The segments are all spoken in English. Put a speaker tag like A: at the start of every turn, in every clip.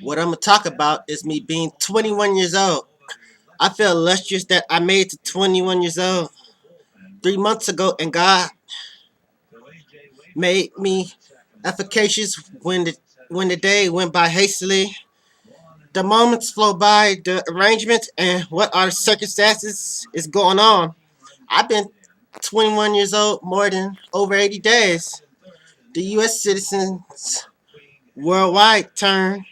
A: What I'm gonna talk about is me being 21 years old. I feel illustrious that I made it to 21 years old 3 months ago, and God made me efficacious when the day went by hastily. The moments flow by, the arrangements, and what are the circumstances is going on. I've been 21 years old more than over 80 days. The U.S. citizens worldwide turn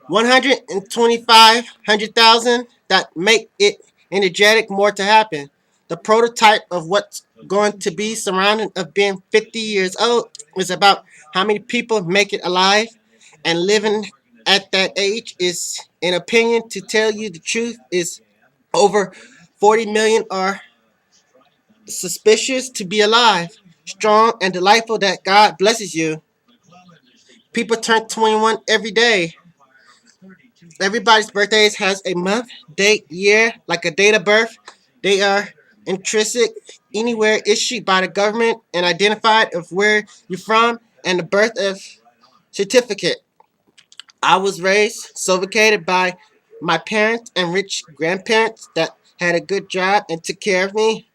A: 125,000 that make it energetic more to happen. The prototype of what's going to be surrounding of being 50 years old is about how many people make it alive, and living at that age is, in opinion, to tell you the truth, is over 40 million are suspicious to be alive, strong and delightful that God blesses you. People turn 21 every day. Everybody's birthdays has a month, date, year, like a date of birth. They are intrinsic anywhere issued by the government and identified of where you're from and the birth of certificate. I was raised suffocated by my parents and rich grandparents that had a good job and took care of me.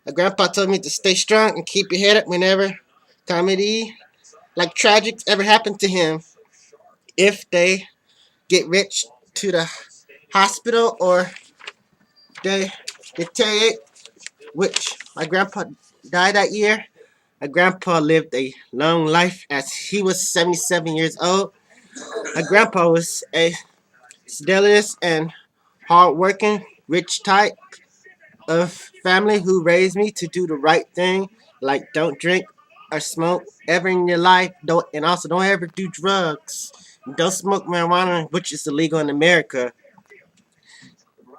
A: My grandpa told me to stay strong and keep your head up whenever comedy like tragics ever happened to him. If they get rich to the hospital or they deteriorate, which my grandpa died that year. My grandpa lived a long life as he was 77 years old. My grandpa was a zealous and hardworking, rich type of family who raised me to do the right thing, like don't drink or smoke ever in your life. Don't, and also don't ever do drugs. Don't smoke marijuana, which is illegal in America.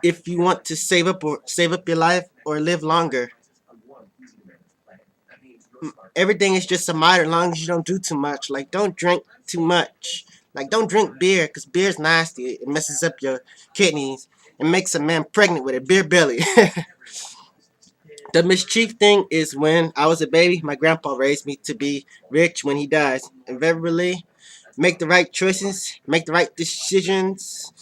A: If you want to save up your life or live longer, everything is just a matter as long as you don't do too much. Like don't drink too much. Like don't drink beer because beer's nasty. It messes up your kidneys. It makes a man pregnant with a beer belly. The mischief thing is when I was a baby, my grandpa raised me to be rich when he dies. Invariably, make the right choices, make the right decisions,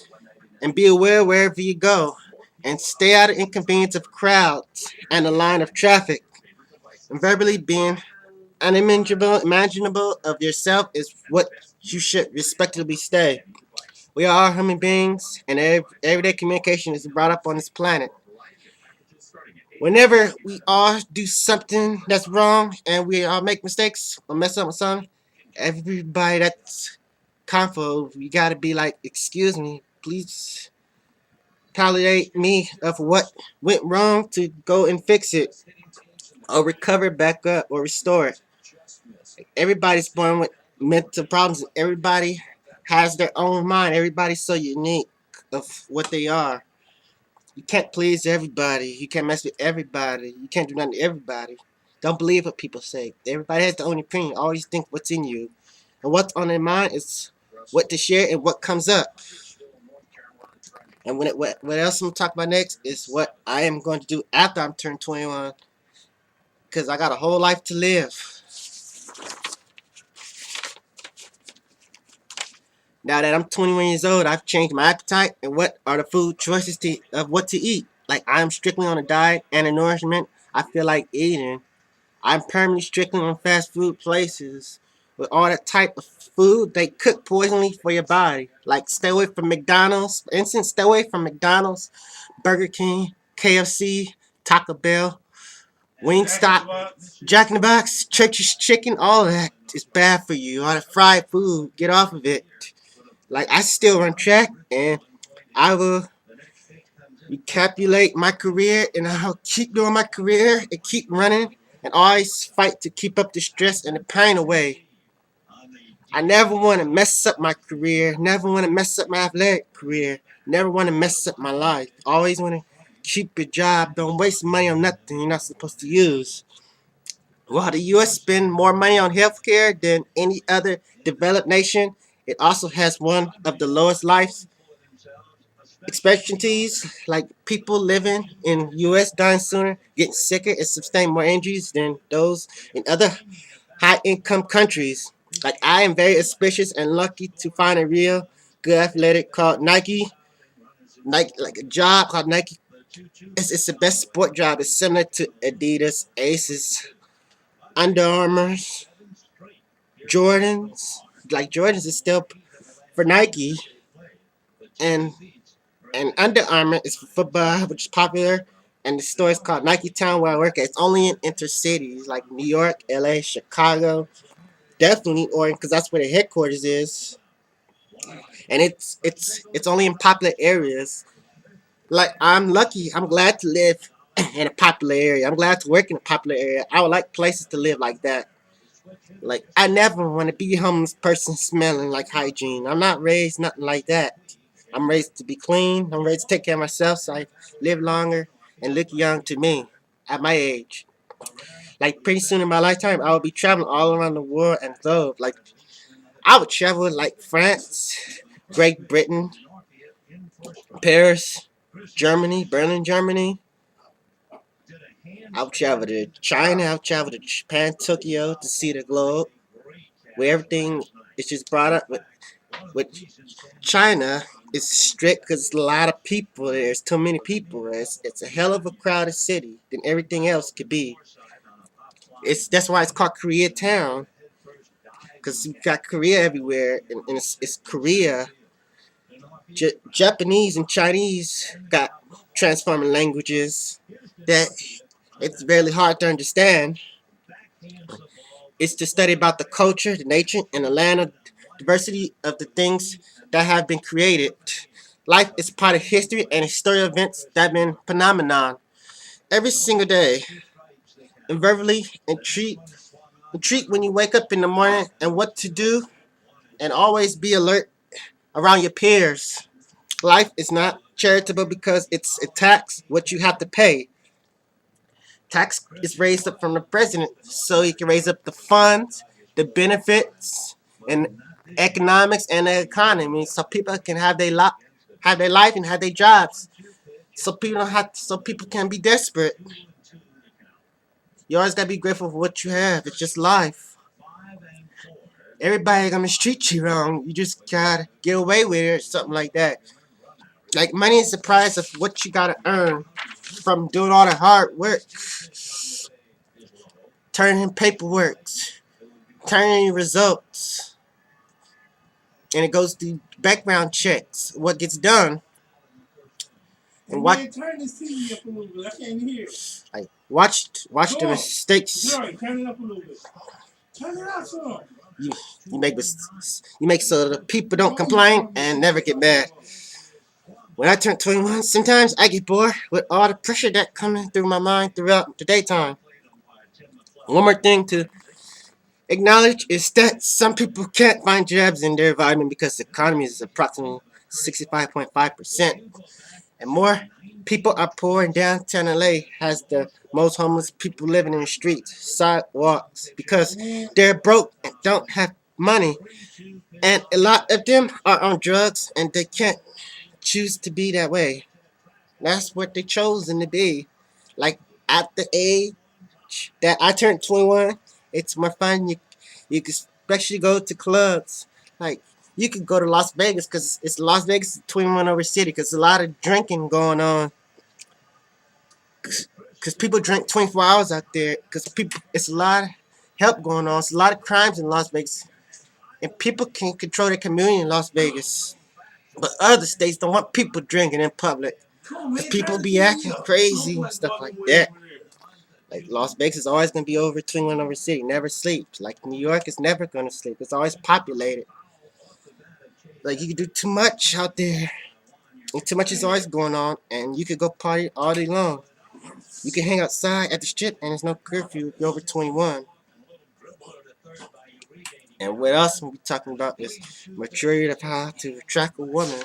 A: and be aware wherever you go. And stay out of inconvenience of crowds and the line of traffic. Invariably being unimaginable of yourself is what you should respectably stay. We are all human beings, and everyday communication is brought up on this planet. Whenever we all do something that's wrong and we all make mistakes or mess up with something, everybody that's comfortable, you gotta be like, excuse me, please tolerate me of what went wrong to go and fix it or recover back up or restore it. Everybody's born with mental problems. Everybody has their own mind. Everybody's so unique of what they are. You can't please everybody. You can't mess with everybody. You can't do nothing to everybody. Don't believe what people say. Everybody has their own opinion. Always think what's in you. And what's on their mind is what to share and what comes up. And what else I'm going to talk about next is what I am going to do after I'm turned 21. Because I got a whole life to live. Now that I'm 21 years old, I've changed my appetite and what are the food choices of what to eat. Like I'm strictly on a diet and a nourishment I feel like eating. I'm permanently strictly on fast food places with all that type of food they cook poisonally for your body. Like stay away from McDonald's. For instance, stay away from McDonald's, Burger King, KFC, Taco Bell, Wingstop, Jack in the Box, Church's Chicken. All of that is bad for you. All that fried food, get off of it. Like I still run track and I will recapitulate my career and I'll keep doing my career and keep running and always fight to keep up the stress and the pain away. I never want to mess up my career, never want to mess up my athletic career, never want to mess up my life. Always want to keep your job, don't waste money on nothing you're not supposed to use. While the US spend more money on healthcare than any other developed nation, it also has one of the lowest life expectancies. Like people living in US dying sooner, getting sicker, and sustain more injuries than those in other high income countries. Like I am very auspicious and lucky to find a real good athletic called Nike. Nike, like a job called Nike. It's the best sport job. It's similar to Adidas, Aces, Under Armour's, Jordans. Like Jordans is still for Nike, and Under Armour is for football, which is popular. And the store is called Nike Town where I work at. It's only in intercities like New York, LA, Chicago, definitely Oregon because that's where the headquarters is. And it's only in popular areas. Like I'm lucky. I'm glad to live in a popular area. I'm glad to work in a popular area. I would like places to live like that. Like I never want to be a homeless person smelling like hygiene. I'm not raised nothing like that. I'm raised to be clean. I'm raised to take care of myself so I live longer and look young to me at my age. Like pretty soon in my lifetime, I will be traveling all around the world and globe. Like I would travel like France, Great Britain, Paris, Germany, Berlin, Germany. I would travel to China. I would travel to Japan, Tokyo to see the globe, where everything is just brought up. With China, it's strict because it's a lot of people. There's too many people. It's a hell of a crowded city than everything else could be. That's why it's called Koreatown because you got Korea everywhere, and it's Korea. Japanese and Chinese got transforming languages that it's really hard to understand. It's to study about the culture, the nature, and the land of diversity of the things that have been created. Life is part of history and historical events that have been phenomenon every single day. And verbally entreat when you wake up in the morning and what to do, and always be alert around your peers. Life is not charitable because it's a tax what you have to pay. Tax is raised up from the president so he can raise up the funds, the benefits, and economics and the economy so people can have their life and have their jobs. So people can be desperate. You always gotta be grateful for what you have. It's just life. Everybody gonna treat you wrong. You just gotta get away with it or something like that. Like money is the price of what you gotta earn from doing all the hard work, turning in paperwork, turning in results, and it goes through background checks. What gets done and what turn this TV up a little bit. I can't hear. Like watch the mistakes. Turn it up a little bit. Turn it up some. You you make so the people don't complain and never get mad. When I turn 21, sometimes I get bored with all the pressure that coming through my mind throughout the daytime. One more thing to acknowledge is that some people can't find jobs in their environment because the economy is approximately 65.5%. And more people are poor in downtown LA has the most homeless people living in the streets, sidewalks, because they're broke and don't have money. And a lot of them are on drugs and they can't choose to be that way. That's what they chosen to be. Like at the age that I turned 21, it's more fun. You can especially go to clubs. Like you could go to Las Vegas because it's Las Vegas 21 over city because a lot of drinking going on. Because people drink 24 hours out there. Because people, it's a lot of help going on. It's a lot of crimes in Las Vegas, and people can control their community in Las Vegas. But other states don't want people drinking in public. Because people be acting crazy and stuff like that. Like Las Vegas is always gonna be over 21 over city, never sleeps. Like New York is never gonna sleep. It's always populated. Like you can do too much out there. And too much is always going on, and you could go party all day long. You can hang outside at the strip, and there's no curfew if you're over 21. And what else we'll be talking about is maturity of how to attract a woman.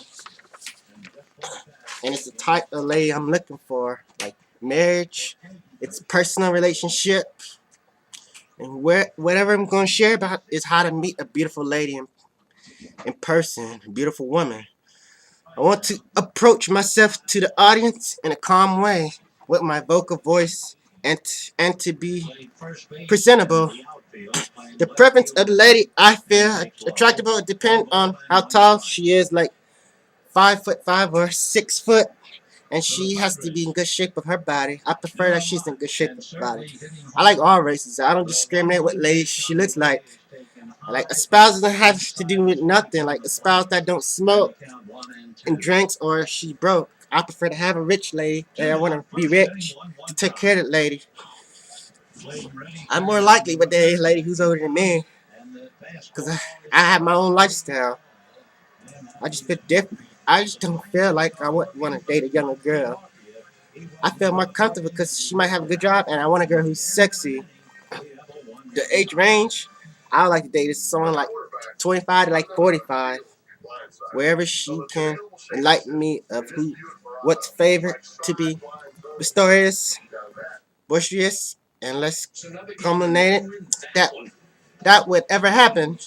A: And it's the type of lady I'm looking for, like marriage, it's personal relationship, and whatever I'm going to share about is how to meet a beautiful lady in person, a beautiful woman. I want to approach myself to the audience in a calm way with my vocal voice and to be presentable. The preference of the lady I feel attractable depends on how tall she is, like 5'5" or 6 foot, and she has to be in good shape of her body. I prefer that she's in good shape of her body. I like all races. I don't discriminate what lady she looks like. Like a spouse doesn't have to do with nothing. Like a spouse that don't smoke and drinks or she broke. I prefer to have a rich lady and I want to be rich to take care of that lady. I'm more likely with a lady who's older than me because I have my own lifestyle. I just feel different. I just don't feel like I would want to date a younger girl. I feel more comfortable because she might have a good job and I want a girl who's sexy. The age range, I would like to date is someone like 25 to like 45. Wherever she can enlighten me of what's favorite to be mysterious, boisterous, and less culminated. That that would ever happen.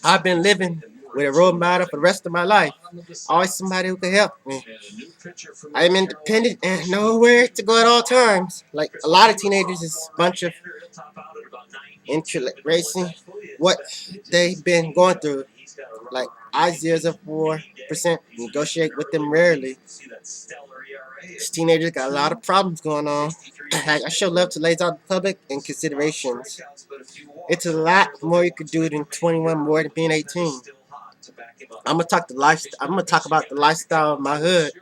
A: I've been living with a role model for the rest of my life. Always somebody who can help me. I am independent and know where to go at all times. Like a lot of teenagers is a bunch of racing what they've been going through. Like I 0.4% negotiate with them rarely. This teenagers got a lot of problems going on. I show love to ladies out in public and considerations. It's a lot more you could do than 21 more than being 18. I'm gonna talk about the lifestyle of my hood.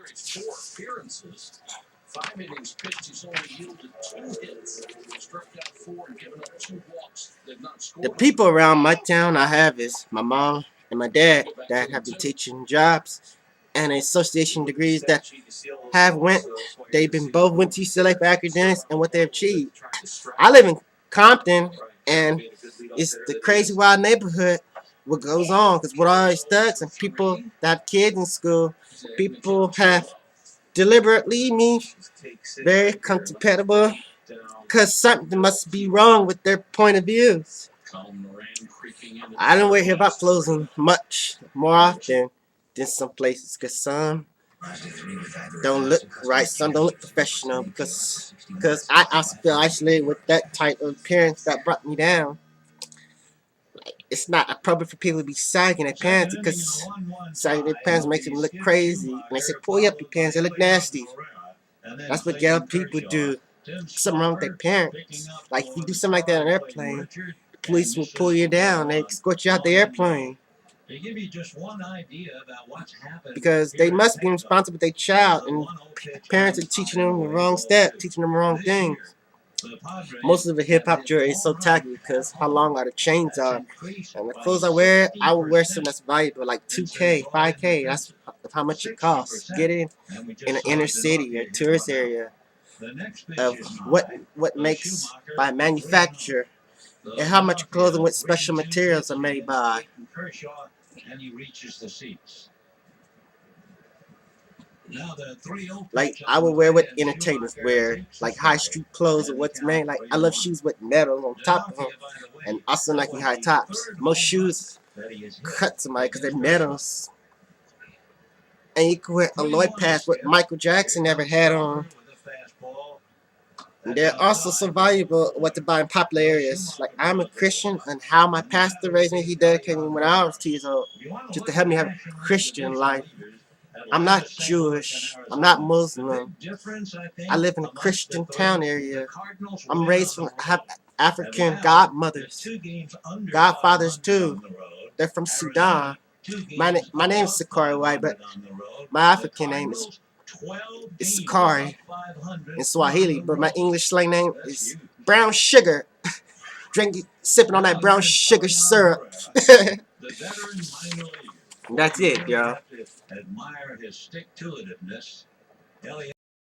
A: The people around my town I have is my mom and my dad that have been teaching jobs and association degrees that have went. They've been both went to UCLA for academics and what they've achieved. I live in Compton and it's the crazy wild neighborhood. What goes on? Because with all these thugs and people that have kids in school, people have deliberately me very compatible because something must be wrong with their point of views. I don't wear hip hop clothes much more often than some places because some don't look right, some don't look professional because I also feel isolated with that type of appearance that brought me down. It's not appropriate for people to be sagging their pants because sagging their pants makes them look crazy. And they say, pull up your pants, they look nasty. That's what ghetto people do. Something wrong with their parents. Like if you do something like that on an airplane, the police will pull you down. They escort you out the airplane. Because they must be responsible for their child, and parents are teaching them the wrong step, teaching them the wrong things. Most of the hip hop jewelry is so tacky because how long are the chains are. And the clothes I would wear something that's valuable, like 2K, 5K. That's how much it costs. Get it in an inner city or tourist area of what makes by manufacture and how much clothing with special materials are made by. Like I would wear what entertainers wear, like high street clothes or what's made. Like I love shoes with metal on top of them, and also Nike high tops. Most shoes cut somebody because they're metals, and you can wear a Lloyd pads what Michael Jackson never had on. And they're also so valuable what to buy in popular areas. Like I'm a Christian, and how my pastor raised me, he dedicated me when I was 2 years old, just to help me have a Christian life. I'm not Jewish. I'm not Muslim. I live in a Christian town area. I'm raised from African godmothers, godfathers too. They're from Sudan. My name is Sakari White, but my African name is Sakari in Swahili. But my English slang name is Brown Sugar. Sipping on that brown sugar syrup. That's it, y'all.